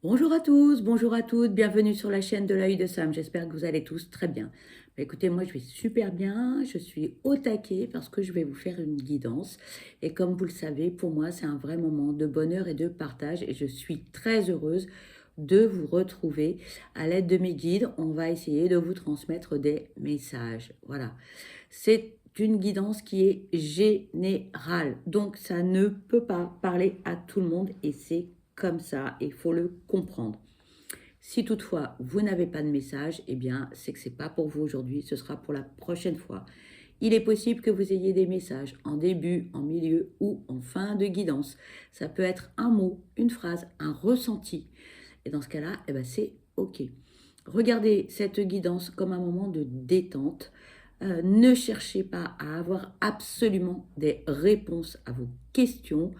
Bonjour à tous, bonjour à toutes, bienvenue sur la chaîne de l'œil de Sam. J'espère que vous allez tous très bien. Écoutez, moi je vais super bien, je suis au taquet parce que je vais vous faire une guidance. Et comme vous le savez, pour moi c'est un vrai moment de bonheur et de partage et je suis très heureuse de vous retrouver à l'aide de mes guides. On va essayer de vous transmettre des messages. Voilà, c'est une guidance qui est générale, donc ça ne peut pas parler à tout le monde et c'est comme ça, il faut le comprendre. Si toutefois vous n'avez pas de message, eh bien c'est que c'est pas pour vous aujourd'hui, ce sera pour la prochaine fois. Il est possible que vous ayez des messages en début, en milieu ou en fin de guidance. Ça peut être un mot, une phrase, un ressenti. Et dans ce cas-là, eh ben, c'est OK. Regardez cette guidance comme un moment de détente. Ne cherchez pas à avoir absolument des réponses à vos questions.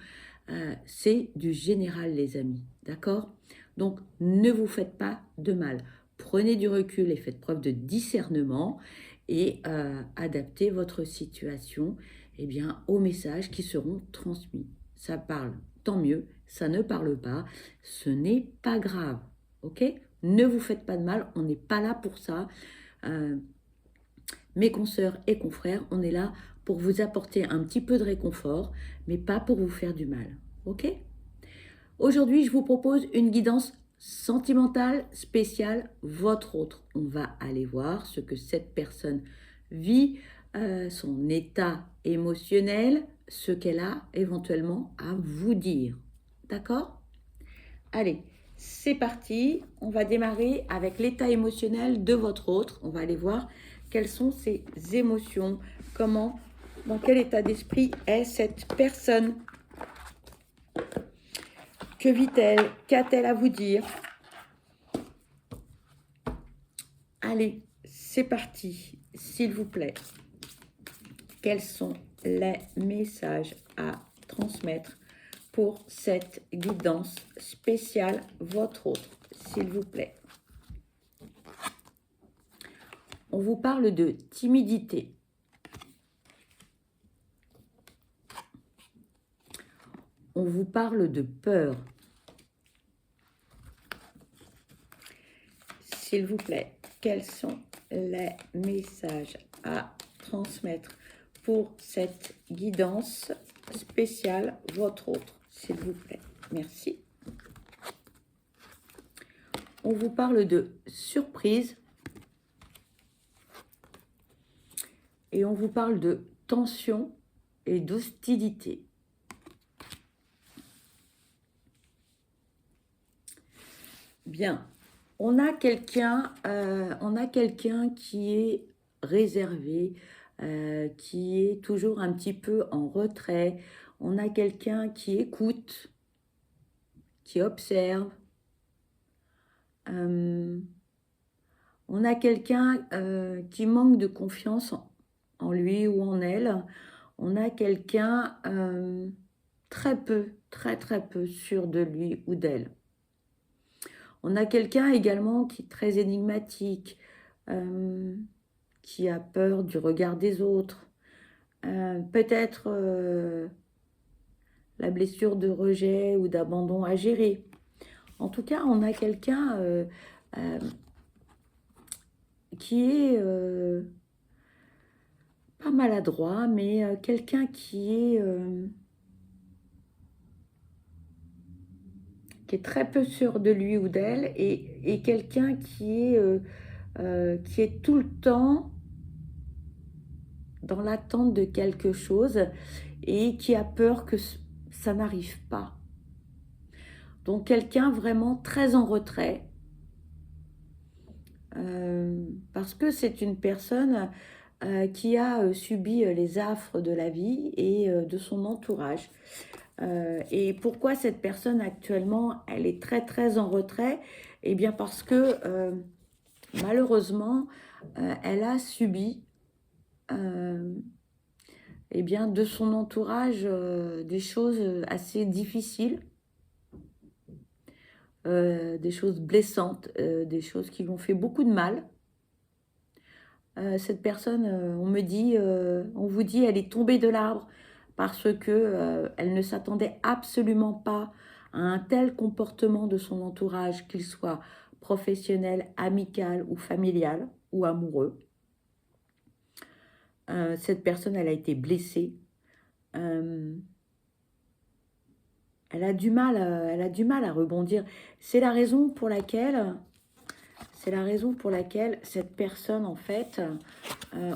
C'est du général, les amis. D'accord? Donc, ne vous faites pas de mal. Prenez du recul et faites preuve de discernement et adaptez votre situation eh bien, aux messages qui seront transmis. Ça parle, tant mieux. Ça ne parle pas, ce n'est pas grave. Ok? Ne vous faites pas de mal, on n'est pas là pour ça. Euh, Mes consoeurs et confrères, on est là pour vous apporter un petit peu de réconfort, mais pas pour vous faire du mal. Ok? Aujourd'hui, je vous propose une guidance sentimentale spéciale, votre autre. On va aller voir ce que cette personne vit, son état émotionnel, ce qu'elle a éventuellement à vous dire. D'accord? Allez, c'est parti. On va démarrer avec l'état émotionnel de votre autre. On va aller voir quelles sont ses émotions, comment, dans quel état d'esprit est cette personne. Que vit-elle? Qu'a-t-elle à vous dire? Allez, c'est parti, s'il vous plaît. Quels sont les messages à transmettre pour cette guidance spéciale, votre autre, s'il vous plaît? On vous parle de timidité. On vous parle de peur. S'il vous plaît, quels sont les messages à transmettre pour cette guidance spéciale, votre autre, s'il vous plaît? Merci. On vous parle de surprise et on vous parle de tension et d'hostilité. Bien, on a quelqu'un qui est réservé, qui est toujours un petit peu en retrait. On a quelqu'un qui écoute, qui observe. On a quelqu'un qui manque de confiance en lui ou en elle. On a quelqu'un très peu, très très peu sûr de lui ou d'elle. On a quelqu'un également qui est très énigmatique, qui a peur du regard des autres. Peut-être la blessure de rejet ou d'abandon à gérer. En tout cas, on a quelqu'un qui est pas maladroit, mais quelqu'un qui est très peu sûr de lui ou d'elle et quelqu'un qui est tout le temps dans l'attente de quelque chose et qui a peur que ça n'arrive pas. Donc quelqu'un vraiment très en retrait, parce que c'est une personne qui a subi les affres de la vie et de son entourage. Et pourquoi cette personne actuellement, elle est très très en retrait? Eh bien parce que malheureusement, elle a subi eh bien, de son entourage des choses assez difficiles, des choses blessantes, des choses qui lui ont fait beaucoup de mal. Cette personne, on vous dit, elle est tombée de l'arbre parce que elle ne s'attendait absolument pas un tel comportement de son entourage, qu'il soit professionnel, amical ou familial ou amoureux. Cette personne, elle a été blessée. Elle a du mal, à rebondir. C'est la raison pour laquelle cette personne, en fait,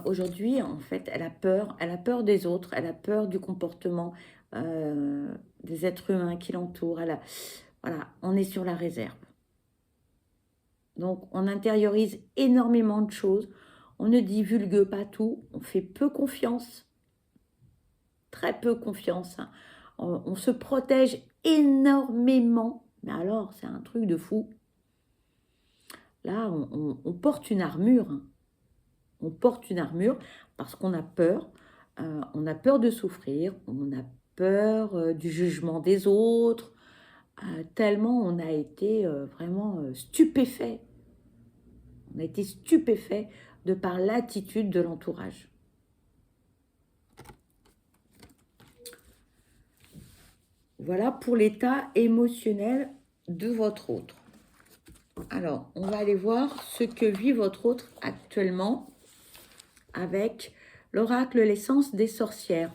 aujourd'hui, en fait, elle a peur des autres, elle a peur du comportement des êtres humains qui l'entourent. Voilà, on est sur la réserve. Donc, on intériorise énormément de choses. On ne divulgue pas tout. On fait peu confiance. Très peu confiance. Hein. On se protège énormément. Mais alors, c'est un truc de fou. Là, on porte une armure. Hein. On porte une armure parce qu'on a peur. On a peur de souffrir. On a peur du jugement des autres. Tellement on a été vraiment stupéfait. On a été stupéfait de par l'attitude de l'entourage. Voilà pour l'état émotionnel de votre autre. Alors, on va aller voir ce que vit votre autre actuellement avec l'oracle l'essence des sorcières.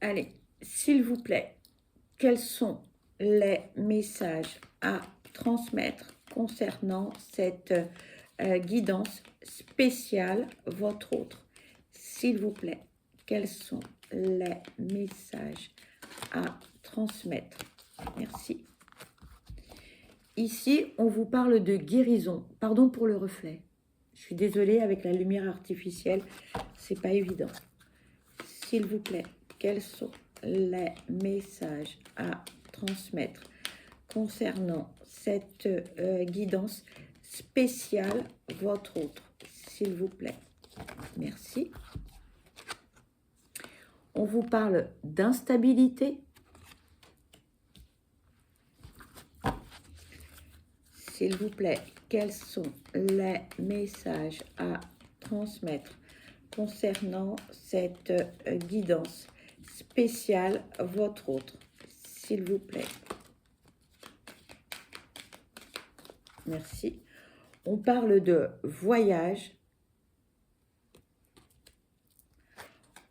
Allez, s'il vous plaît, quels sont les messages à transmettre concernant cette guidance spéciale, votre autre? S'il vous plaît, quels sont les messages à transmettre? Merci. Ici, on vous parle de guérison. Pardon pour le reflet. Je suis désolée, avec la lumière artificielle, c'est pas évident. S'il vous plaît, quels sont les messages à transmettre concernant cette guidance spéciale, votre autre, s'il vous plaît? Merci. On vous parle d'instabilité. S'il vous plaît, quels sont les messages à transmettre concernant cette guidance spéciale, votre autre, s'il vous plaît? Merci. On parle de voyage.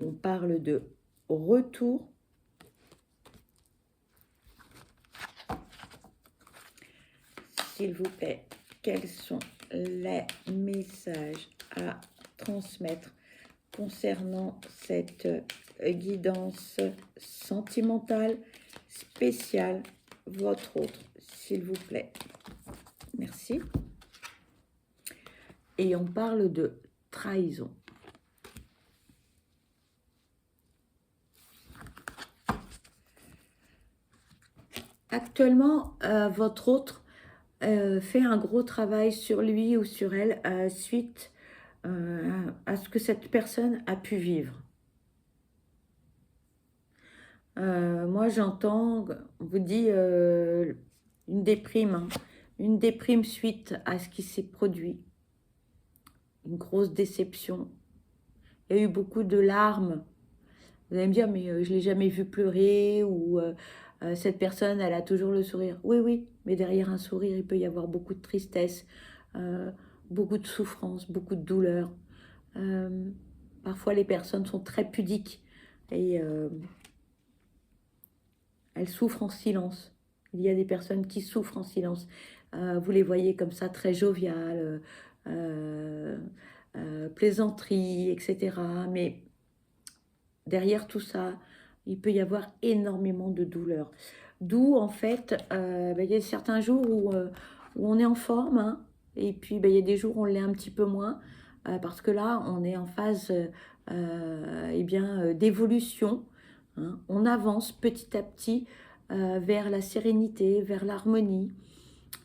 On parle de retour. S'il vous plaît, quels sont les messages à transmettre concernant cette guidance sentimentale spéciale, votre autre, s'il vous plaît? Merci. Et on parle de trahison. Actuellement, votre autre fait un gros travail sur lui ou sur elle suite à ce que cette personne a pu vivre. Moi, j'entends, on vous dit une déprime, hein, une déprime suite à ce qui s'est produit, une grosse déception. Il y a eu beaucoup de larmes. Vous allez me dire, mais je ne l'ai jamais vu pleurer, ou cette personne, elle a toujours le sourire. Oui, oui, mais derrière un sourire, il peut y avoir beaucoup de tristesse, beaucoup de souffrance, beaucoup de douleur. Parfois, les personnes sont très pudiques et elles souffrent en silence. Il y a des personnes qui souffrent en silence. Vous les voyez comme ça, très joviales, plaisanteries, etc. Mais derrière tout ça, il peut y avoir énormément de douleur. D'où, en fait, il y a certains jours où on est en forme, hein, et puis il y a des jours où on l'est un petit peu moins, parce que là, on est en phase d'évolution. Hein. On avance petit à petit vers la sérénité, vers l'harmonie,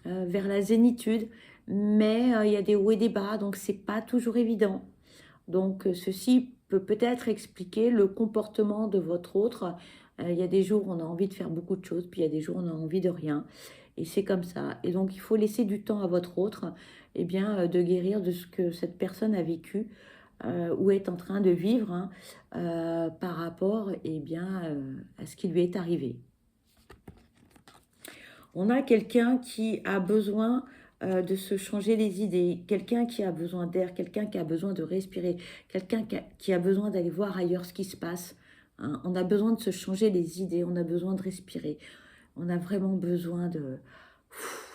vers la zénitude, mais il y a des hauts et des bas, donc c'est pas toujours évident. Donc ceci peut peut-être expliquer le comportement de votre autre. Il y a des jours où on a envie de faire beaucoup de choses, puis il y a des jours où on a envie de rien. Et c'est comme ça. Et donc, il faut laisser du temps à votre autre, eh bien, de guérir de ce que cette personne a vécu ou est en train de vivre hein, par rapport eh bien, à ce qui lui est arrivé. On a quelqu'un qui a besoin de se changer les idées, quelqu'un qui a besoin d'air, quelqu'un qui a besoin de respirer, quelqu'un qui a besoin d'aller voir ailleurs ce qui se passe. Hein. On a besoin de se changer les idées, on a besoin de respirer, on a vraiment besoin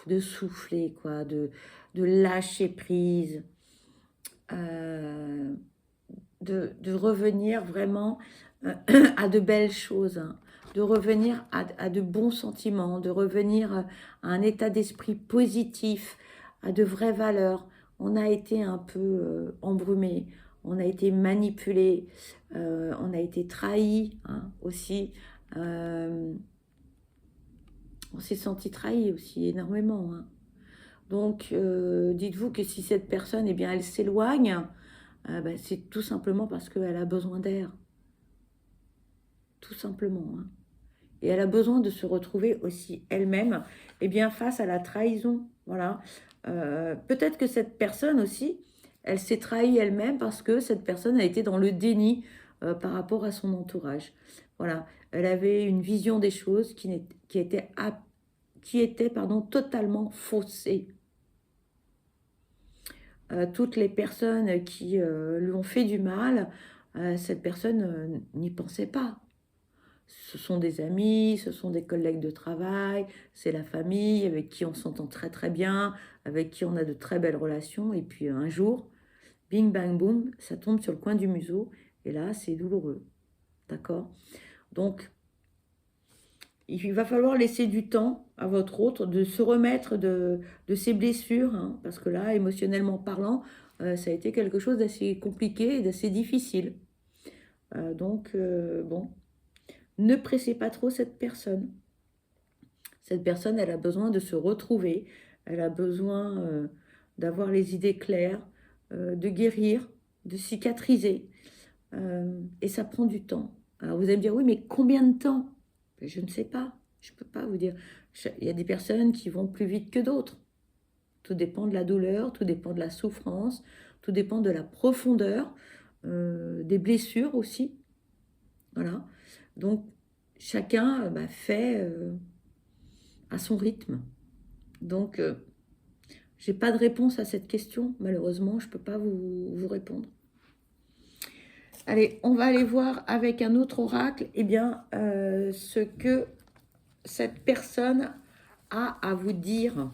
de souffler, quoi, de lâcher prise, euh, de revenir vraiment à de belles choses, hein, de revenir à de bons sentiments, de revenir à un état d'esprit positif, à de vraies valeurs. On a été un peu embrumé, on a été manipulé, on a été trahi hein, aussi. Euh, on s'est senti trahi aussi énormément. Hein. Donc, dites-vous que si cette personne, eh bien, elle s'éloigne, ben, c'est tout simplement parce qu'elle a besoin d'air. Tout simplement. Hein. Et elle a besoin de se retrouver aussi elle-même eh bien, face à la trahison. Voilà. Peut-être que cette personne aussi, elle s'est trahie elle-même parce que cette personne a été dans le déni par rapport à son entourage. Voilà. Elle avait une vision des choses qui était pardon, totalement faussée. Toutes les personnes qui lui ont fait du mal, cette personne n'y pensait pas. Ce sont des amis, ce sont des collègues de travail, c'est la famille avec qui on s'entend très très bien, avec qui on a de très belles relations. Et puis un jour, bing bang boum, ça tombe sur le coin du museau. Et là, c'est douloureux. D'accord? Donc, il va falloir laisser du temps à votre autre de se remettre de ses blessures, hein, parce que là, émotionnellement parlant, ça a été quelque chose d'assez compliqué et d'assez difficile. Donc, bon, ne pressez pas trop cette personne. Cette personne, elle a besoin de se retrouver, elle a besoin d'avoir les idées claires, de guérir, de cicatriser. Et ça prend du temps. Alors vous allez me dire, oui, mais combien de temps? Je ne sais pas, je ne peux pas vous dire. Il y a des personnes qui vont plus vite que d'autres. Tout dépend de la douleur, tout dépend de la souffrance, tout dépend de la profondeur, des blessures aussi. Voilà. Donc, chacun fait à son rythme. Donc, je n'ai pas de réponse à cette question. Malheureusement, je ne peux pas vous répondre. Allez, on va aller voir avec un autre oracle eh bien, ce que cette personne a à vous dire.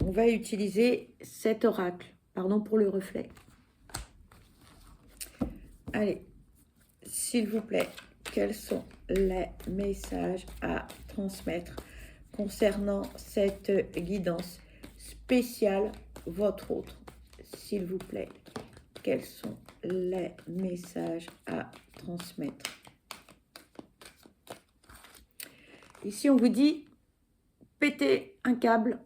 On va utiliser cet oracle. Pardon pour le reflet. Allez, s'il vous plaît, quels sont les messages à transmettre concernant cette guidance spéciale, votre autre? S'il vous plaît, quels sont les messages à transmettre? Ici, on vous dit péter un câble.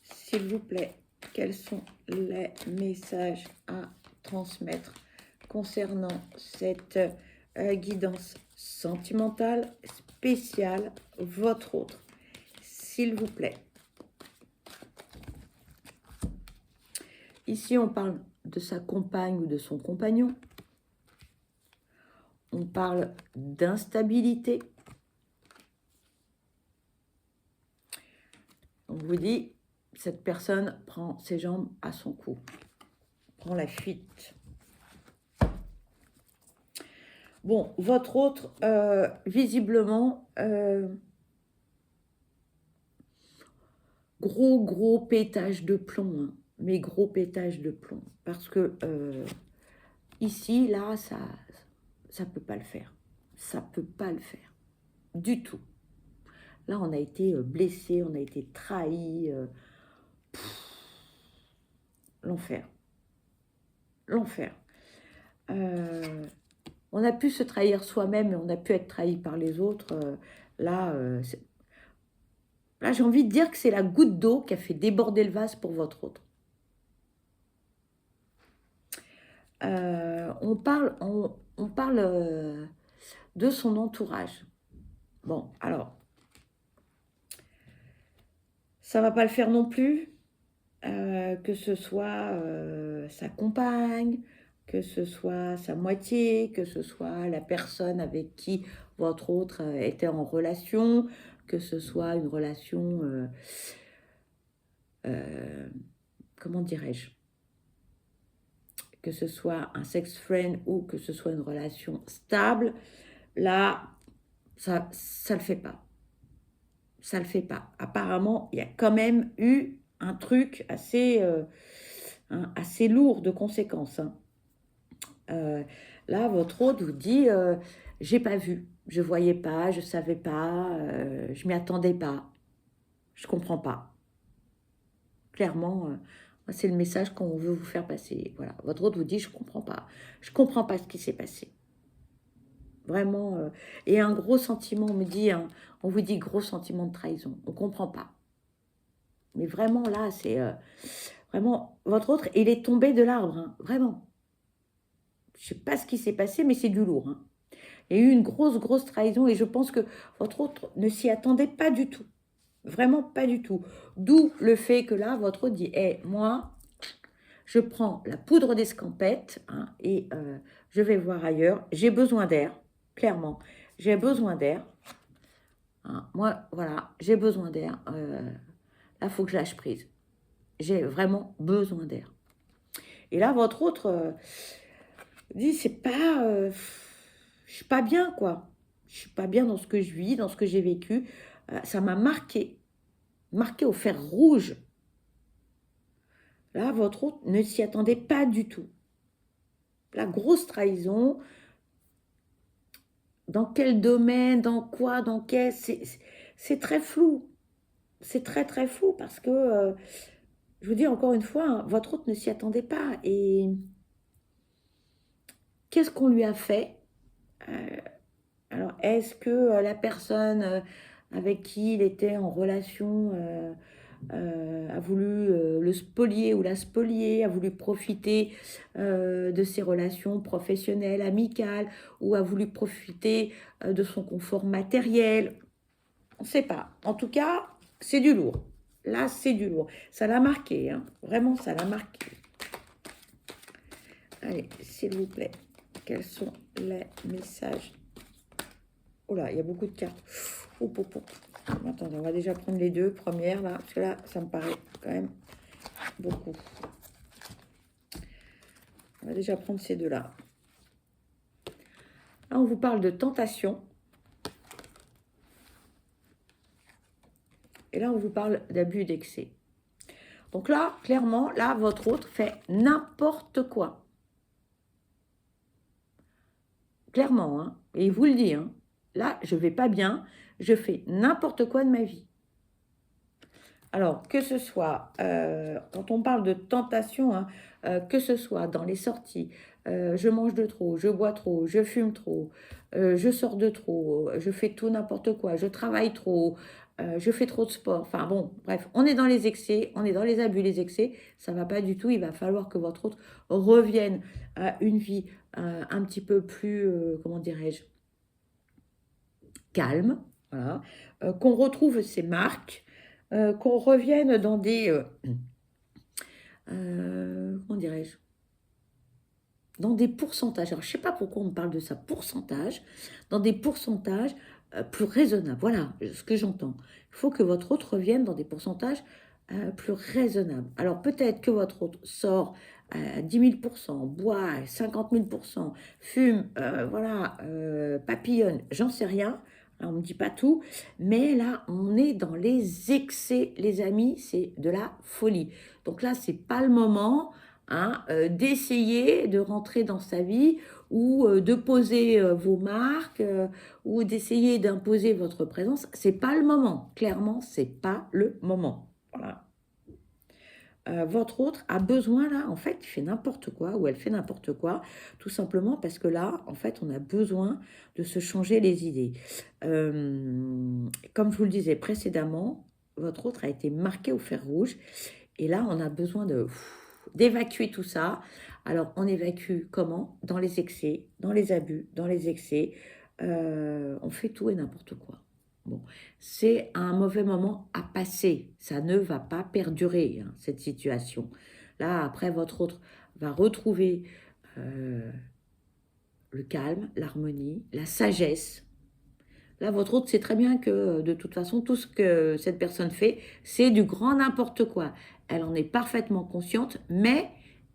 S'il vous plaît, quels sont les messages à transmettre concernant cette guidance sentimentale spéciale, votre autre? S'il vous plaît. Ici, on parle de sa compagne ou de son compagnon. On parle d'instabilité. On vous dit, cette personne prend ses jambes à son cou, prend la fuite. Bon, votre autre, visiblement, gros pétage de plomb, hein, mais gros pétage de plomb. Parce que ici, là, ça peut pas le faire. Ça peut pas le faire. Du tout. Là, on a été blessé, on a été trahi. L'enfer. L'enfer. On a pu se trahir soi-même et on a pu être trahi par les autres. Là, j'ai envie de dire que c'est la goutte d'eau qui a fait déborder le vase pour votre autre. on parle de son entourage. Bon, alors, ça va pas le faire non plus, que ce soit sa compagne, que ce soit sa moitié, que ce soit la personne avec qui votre autre était en relation, que ce soit une relation, euh, comment dirais-je, que ce soit un sex friend ou que ce soit une relation stable, là, ça le fait pas. Ça le fait pas. Apparemment, il y a quand même eu un truc assez lourd de conséquences, hein. Euh, Là, votre hôte vous dit, j'ai pas vu, je voyais pas, je savais pas, je m'y attendais pas, je comprends pas. Clairement, c'est le message qu'on veut vous faire passer. Voilà, votre hôte vous dit, je comprends pas ce qui s'est passé. Vraiment, et un gros sentiment, on me dit, hein, on vous dit gros sentiment de trahison, on comprend pas. Mais vraiment, là, c'est vraiment, votre autre, il est tombé de l'arbre, hein, vraiment. Je sais pas ce qui s'est passé, mais c'est du lourd, hein. Il y a eu une grosse trahison et je pense que votre autre ne s'y attendait pas du tout. Vraiment pas du tout. D'où le fait que là, votre autre dit, moi, je prends la poudre d'escampette, hein, et je vais voir ailleurs. J'ai besoin d'air, clairement. J'ai besoin d'air. Hein. Moi, voilà, j'ai besoin d'air. Là, il faut que je lâche prise. J'ai vraiment besoin d'air. Et là, votre autre dit, c'est pas... je suis pas bien, quoi. Je suis pas bien dans ce que je vis, dans ce que j'ai vécu. Ça m'a marqué au fer rouge. Là, votre autre ne s'y attendait pas du tout. La grosse trahison, dans quel domaine, dans quoi, dans quel... C'est très flou. C'est très flou parce que, je vous dis encore une fois, hein, votre autre ne s'y attendait pas. Et qu'est-ce qu'on lui a fait? Alors, est-ce que la personne avec qui il était en relation a voulu le spolier ou la spolier, a voulu profiter de ses relations professionnelles, amicales, ou a voulu profiter de son confort matériel? On ne sait pas. En tout cas, c'est du lourd. Là, c'est du lourd. Ça l'a marqué, hein. Vraiment, ça l'a marqué. Allez, s'il vous plaît, quels sont les messages? Oh là, il y a beaucoup de cartes. Oh. Attendez, on va déjà prendre les deux premières, là, parce que là, ça me paraît quand même beaucoup. On va déjà prendre ces deux-là. Là, on vous parle de tentation. Et là, on vous parle d'abus d'excès. Donc là, clairement, là, votre autre fait n'importe quoi. Clairement, hein. Et il vous le dit, hein. Là, je ne vais pas bien, je fais n'importe quoi de ma vie. Alors, que ce soit, quand on parle de tentation, hein, que ce soit dans les sorties, je mange de trop, je bois trop, je fume trop, je sors de trop, je fais tout n'importe quoi, je travaille trop, je fais trop de sport. Enfin bon, bref, on est dans les excès, on est dans les abus, les excès, ça ne va pas du tout. Il va falloir que votre autre revienne à une vie un petit peu plus, comment dirais-je, calme, voilà, qu'on retrouve ses marques, qu'on revienne dans des, comment dirais-je, dans des pourcentages. Alors, je ne sais pas pourquoi on me parle de ça, pourcentage, dans des pourcentages plus raisonnables. Voilà ce que j'entends. Il faut que votre autre revienne dans des pourcentages plus raisonnables. Alors, peut-être que votre autre sort à 10 000%, boit 50 000%, fume, voilà, papillonne, j'en sais rien. Là, on ne me dit pas tout, mais là, on est dans les excès, les amis, c'est de la folie. Donc là, ce n'est pas le moment, hein, d'essayer de rentrer dans sa vie ou de poser vos marques ou d'essayer d'imposer votre présence. Ce n'est pas le moment. Clairement, ce n'est pas le moment. Voilà. Votre autre a besoin là, en fait, il fait n'importe quoi ou elle fait n'importe quoi, tout simplement parce que là, en fait, on a besoin de se changer les idées. Comme je vous le disais précédemment, votre autre a été marqué au fer rouge et là, on a besoin d'évacuer tout ça. Alors, on évacue comment? Dans les excès, dans les abus, dans les excès. On fait tout et n'importe quoi. Bon, c'est un mauvais moment à passer. Ça ne va pas perdurer, hein, cette situation. Là, après, votre autre va retrouver euh, le calme, l'harmonie, la sagesse. Là, votre autre sait très bien que de toute façon, tout ce que cette personne fait, c'est du grand n'importe quoi. Elle en est parfaitement consciente, mais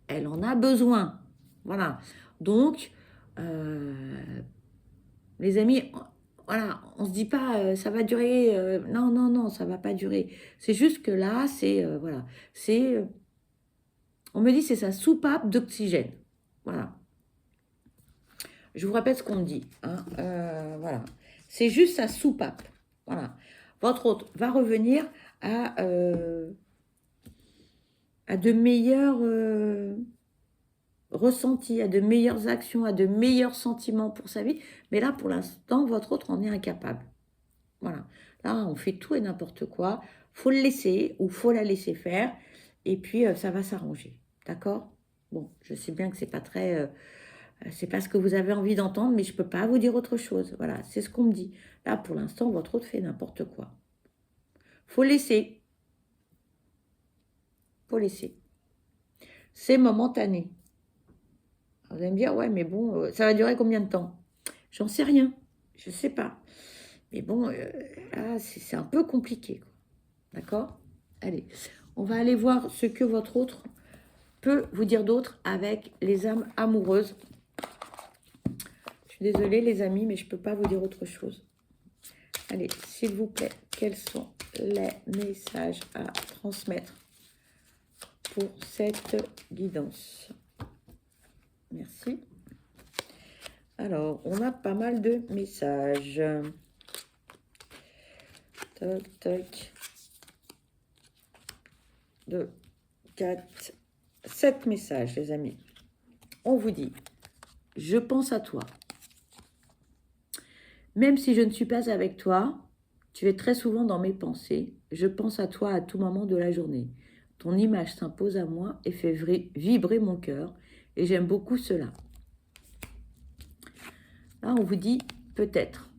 elle en a besoin. Voilà. Donc, euh, les amis, voilà, on ne se dit pas ça va durer. Non, non, non, ça ne va pas durer. C'est juste que là, voilà, c'est, on me dit c'est sa soupape d'oxygène. Voilà. Je vous répète ce qu'on me dit, hein. Voilà. C'est juste sa soupape. Voilà. Votre hôte va revenir à de meilleurs ressentis, à de meilleures actions, à de meilleurs sentiments pour sa vie. Mais là, pour l'instant, votre autre en est incapable. Voilà. Là, on fait tout et n'importe quoi. Faut le laisser ou faut la laisser faire. Et puis, ça va s'arranger. D'accord? Bon, je sais bien que c'est pas très... c'est pas ce que vous avez envie d'entendre, mais je ne peux pas vous dire autre chose. Voilà, c'est ce qu'on me dit. Là, pour l'instant, votre autre fait n'importe quoi. Faut laisser. Faut laisser. C'est momentané. Vous allez me dire, ouais, mais bon, ça va durer combien de temps? J'en sais rien. Je ne sais pas. Mais bon, là, c'est un peu compliqué. D'accord? Allez, on va aller voir ce que votre autre peut vous dire d'autre avec les âmes amoureuses. Je suis désolée, les amis, mais je ne peux pas vous dire autre chose. Allez, s'il vous plaît, quels sont les messages à transmettre pour cette guidance? Merci. Alors, on a pas mal de messages. Toc, toc. 2, 4, 7 messages, les amis. On vous dit, je pense à toi. Même si je ne suis pas avec toi, tu es très souvent dans mes pensées. Je pense à toi à tout moment de la journée. Ton image s'impose à moi et fait vibrer mon cœur. Et j'aime beaucoup cela. Là, on vous dit peut-être.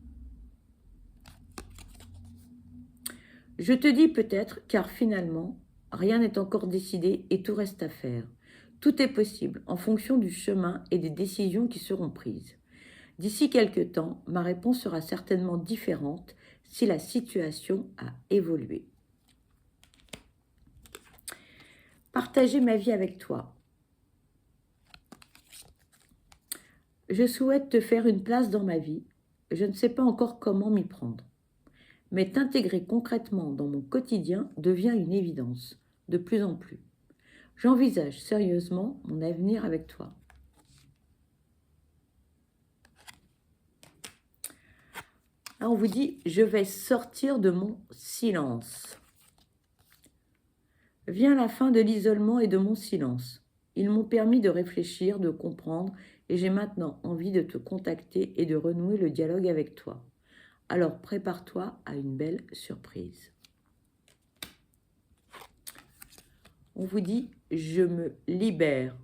Je te dis peut-être, car finalement, rien n'est encore décidé et tout reste à faire. Tout est possible en fonction du chemin et des décisions qui seront prises. D'ici quelque temps, ma réponse sera certainement différente si la situation a évolué. Partager ma vie avec toi. Je souhaite te faire une place dans ma vie. Je ne sais pas encore comment m'y prendre. Mais t'intégrer concrètement dans mon quotidien devient une évidence, de plus en plus. J'envisage sérieusement mon avenir avec toi. Là, on vous dit, je vais sortir de mon silence. Vient la fin de l'isolement et de mon silence. Ils m'ont permis de réfléchir, de comprendre, et j'ai maintenant envie de te contacter et de renouer le dialogue avec toi. Alors prépare-toi à une belle surprise. On vous dit, je me libère.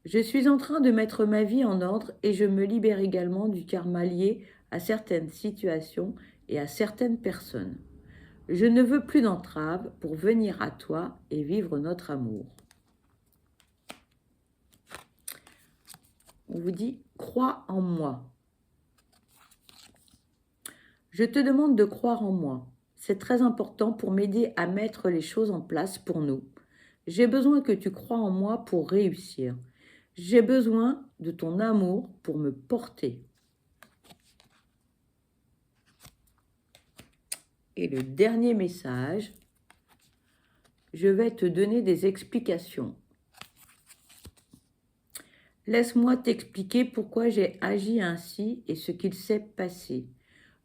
Je suis en train de mettre ma vie en ordre et je me libère également du karma lié à certaines situations et à certaines personnes. Je ne veux plus d'entraves pour venir à toi et vivre notre amour. On vous dit, crois en moi. Je te demande de croire en moi. C'est très important pour m'aider à mettre les choses en place pour nous. J'ai besoin que tu crois en moi pour réussir. J'ai besoin de ton amour pour me porter. Et le dernier message, je vais te donner des explications. Laisse-moi t'expliquer pourquoi j'ai agi ainsi et ce qu'il s'est passé.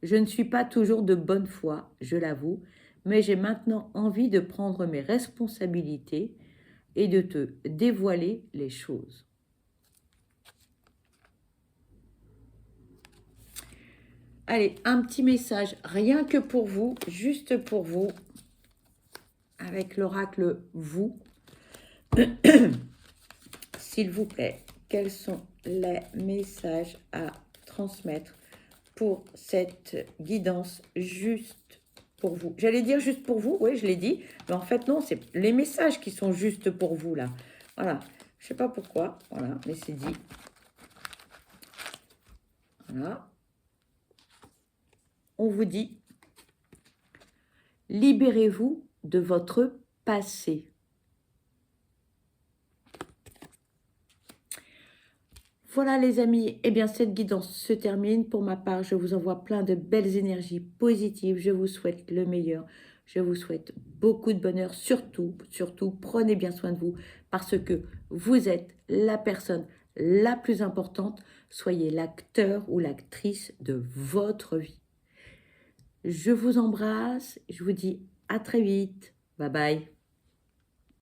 Je ne suis pas toujours de bonne foi, je l'avoue, mais j'ai maintenant envie de prendre mes responsabilités et de te dévoiler les choses. Allez, un petit message, rien que pour vous, juste pour vous, avec l'oracle vous. S'il vous plaît, quels sont les messages à transmettre pour cette guidance juste pour vous? J'allais dire juste pour vous, oui, je l'ai dit, mais en fait, non, c'est les messages qui sont juste pour vous, là. Voilà, je ne sais pas pourquoi, voilà, mais c'est dit. Voilà. On vous dit, libérez-vous de votre passé. Voilà les amis, eh bien cette guidance se termine. Pour ma part, je vous envoie plein de belles énergies positives. Je vous souhaite le meilleur. Je vous souhaite beaucoup de bonheur. Surtout, surtout, prenez bien soin de vous parce que vous êtes la personne la plus importante. Soyez l'acteur ou l'actrice de votre vie. Je vous embrasse. Je vous dis à très vite. Bye bye.